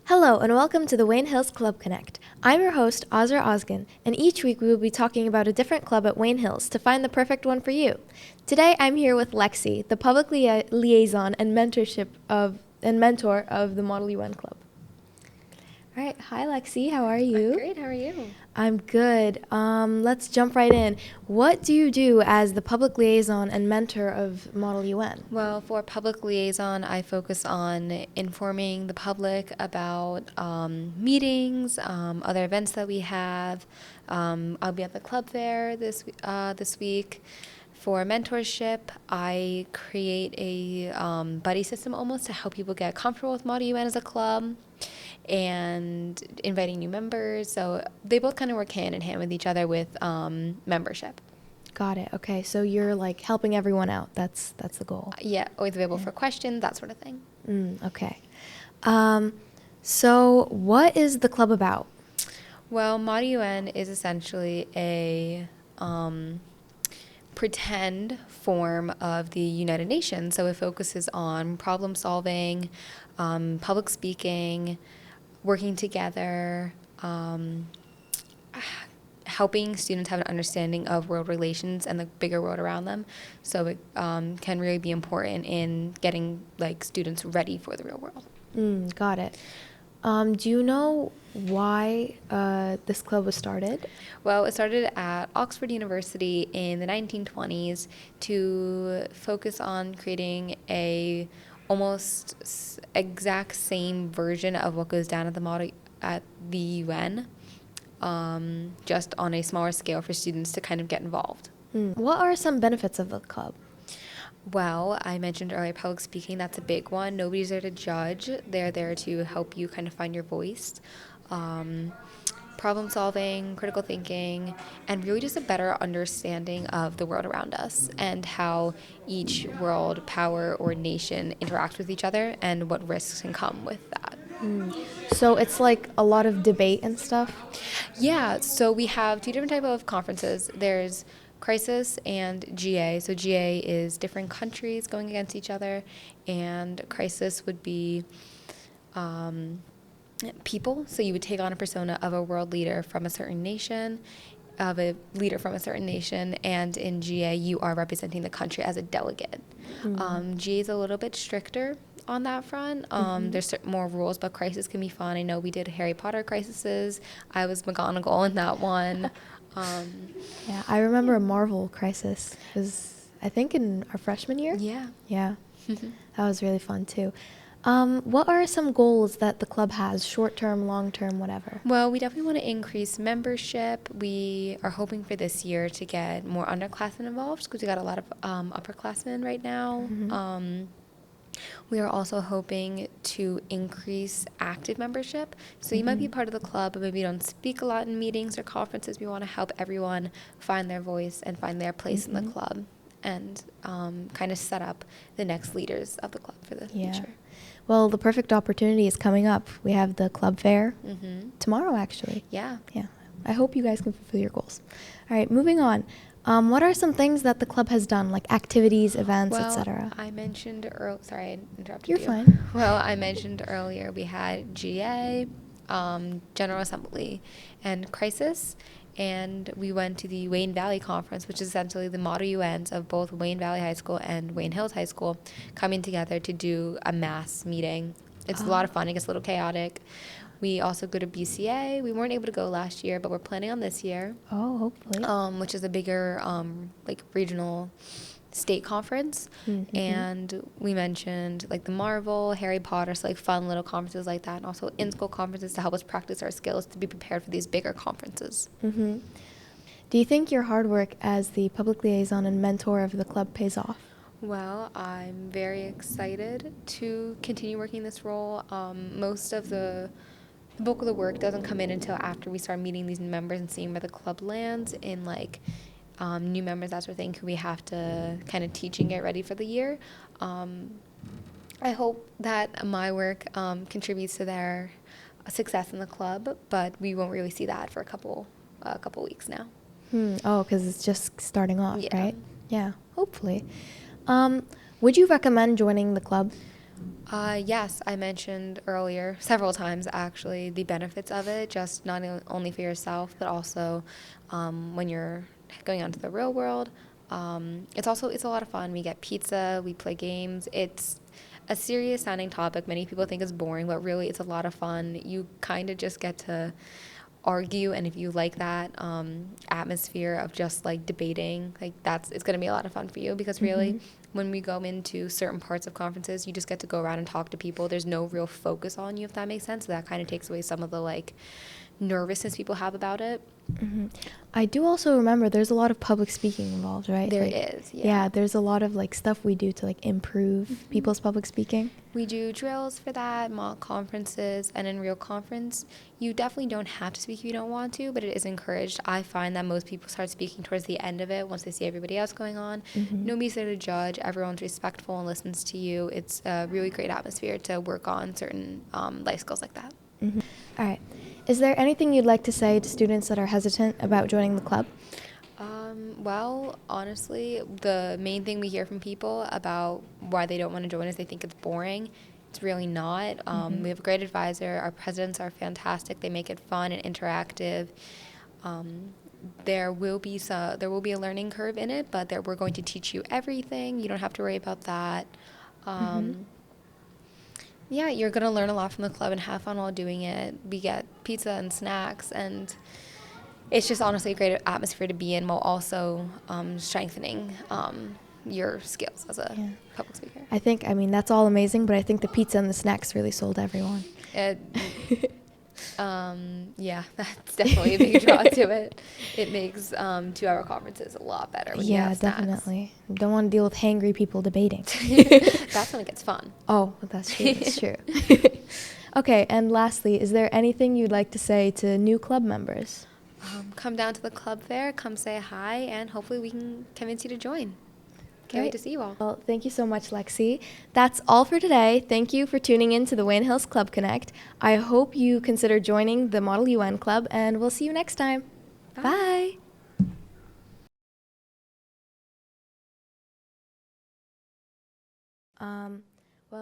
Hello and welcome to the Wayne Hills Club Connect. I'm your host, Azra Ozgun, and each week we will be talking about a different club at Wayne Hills to find the perfect one for you. Today I'm here with Lexi, the public liaison and mentor of the Model UN Club. All right, hi Lexi, how are you? I'm great, how are you? I'm good. Let's jump right in. What do you do as the public liaison and mentor of Model UN? Well, for public liaison, I focus on informing the public about meetings, other events that we have. I'll be at the club fair this week. For mentorship, I create a buddy system almost to help people get comfortable with Model UN as a club and inviting new members. So they both kind of work hand in hand with each other with membership. Got it. Okay, so you're like helping everyone out. That's the goal. Yeah, always available for questions, that sort of thing. Okay. So what is the club about? Well, Model UN is essentially a pretend form of the United Nations. So it focuses on problem solving, public speaking, working together, helping students have an understanding of world relations and the bigger world around them. So it can really be important in getting students ready for the real world. Got it. Do you know why this club was started? Well, it started at Oxford University in the 1920s to focus on creating a almost exact same version of what goes down at the UN, just on a smaller scale for students to kind of get involved. What are some benefits of the club? Well, I mentioned earlier public speaking, that's a big one. Nobody's there to judge. They're there to help you kind of find your voice. Problem solving, critical thinking, and really just a better understanding of the world around us and how each world, power, or nation interacts with each other and what risks can come with that. So it's like a lot of debate and stuff? Yeah, so we have two different types of conferences. There's Crisis and GA. So GA is different countries going against each other, and Crisis would be people. So you would take on a persona of a world leader from a certain nation, and in GA you are representing the country as a delegate. GA is a little bit stricter on that front. There's more rules, but Crisis can be fun. I know we did Harry Potter Crises. I was McGonagall in that one. Yeah, I remember a Marvel Crisis. It was, I think, in our freshman year? Yeah. Yeah, that was really fun too. What are some goals that the club has, short-term, long-term, whatever? Well, we definitely want to increase membership. We are hoping for this year to get more underclassmen involved because we got a lot of upperclassmen right now. We are also hoping to increase active membership. So you might be part of the club, but maybe you don't speak a lot in meetings or conferences. We want to help everyone find their voice and find their place in the club and kind of set up the next leaders of the club for the future. Well, the perfect opportunity is coming up. We have the club fair tomorrow, actually. Yeah. I hope you guys can fulfill your goals. All right, moving on. What are some things that the club has done, like activities, events, etc.? I mentioned sorry, I interrupted you. you. You're fine. Well, I mentioned earlier we had GA, General Assembly, and Crisis, and we went to the Wayne Valley Conference, which is essentially the Model UNs of both Wayne Valley High School and Wayne Hills High School coming together to do a mass meeting. It's a lot of fun. It gets a little chaotic. We also go to BCA. We weren't able to go last year, but we're planning on this year. Oh, hopefully. Which is a bigger regional state conference. And we mentioned the Marvel, Harry Potter, so fun little conferences like that, and also in-school conferences to help us practice our skills to be prepared for these bigger conferences. Do you think your hard work as the public liaison and mentor of the club pays off? Well, I'm very excited to continue working this role. Most of the bulk of the work doesn't come in until after we start meeting these members and seeing where the club lands in new members, that sort of thing, who we have to kind of teach and get ready for the year. I hope that my work contributes to their success in the club, but we won't really see that for a couple weeks now. Oh, because it's just starting off, Yeah. right? Yeah, hopefully. Would you recommend joining the club? Yes, I mentioned earlier, several times actually, the benefits of it, just not only for yourself, but also when you're going out into the real world. It's a lot of fun. We get pizza, we play games. It's a serious sounding topic. Many people think it's boring, but really it's a lot of fun. You kind of just get to argue, and if you like that atmosphere of just like debating, like it's going to be a lot of fun for you, because really when we go into certain parts of conferences, you just get to go around and talk to people. There's no real focus on you, if that makes sense. So that kind of takes away some of the like nervousness people have about it. I do also remember there's a lot of public speaking involved, right? There Like, is, yeah, there's a lot of like stuff we do to like improve people's public speaking. We do drills for that, mock conferences, and in real conference, you definitely don't have to speak if you don't want to, but it is encouraged. I find that most people start speaking towards the end of it once they see everybody else going on. Nobody's there to judge. Everyone's respectful and listens to you. It's a really great atmosphere to work on certain life skills like that. All right. Is there anything you'd like to say to students that are hesitant about joining the club? Well, honestly, the main thing we hear from people about why they don't want to join is they think it's boring. It's really not. We have a great advisor. Our presidents are fantastic. They make it fun and interactive. There will be a learning curve in it, but we're going to teach you everything. You don't have to worry about that. Yeah, you're going to learn a lot from the club and have fun while doing it. We get pizza and snacks, and it's just honestly a great atmosphere to be in, while also strengthening your skills as a public speaker. I mean, that's all amazing, but I think the pizza and the snacks really sold everyone. Yeah, that's definitely a big draw to it. It makes 2-hour conferences a lot better when you have snacks. Definitely. Don't want to deal with hangry people debating. That's when it gets fun. Oh, that's true. That's true. Okay, and lastly, is there anything you'd like to say to new club members? Come down to the club fair, come say hi, and hopefully we can convince you to join. Can't wait to see you all. Well, thank you so much, Lexi. That's all for today. Thank you for tuning in to the Wayne Hills Club Connect. I hope you consider joining the Model UN Club, and we'll see you next time. Bye. Bye.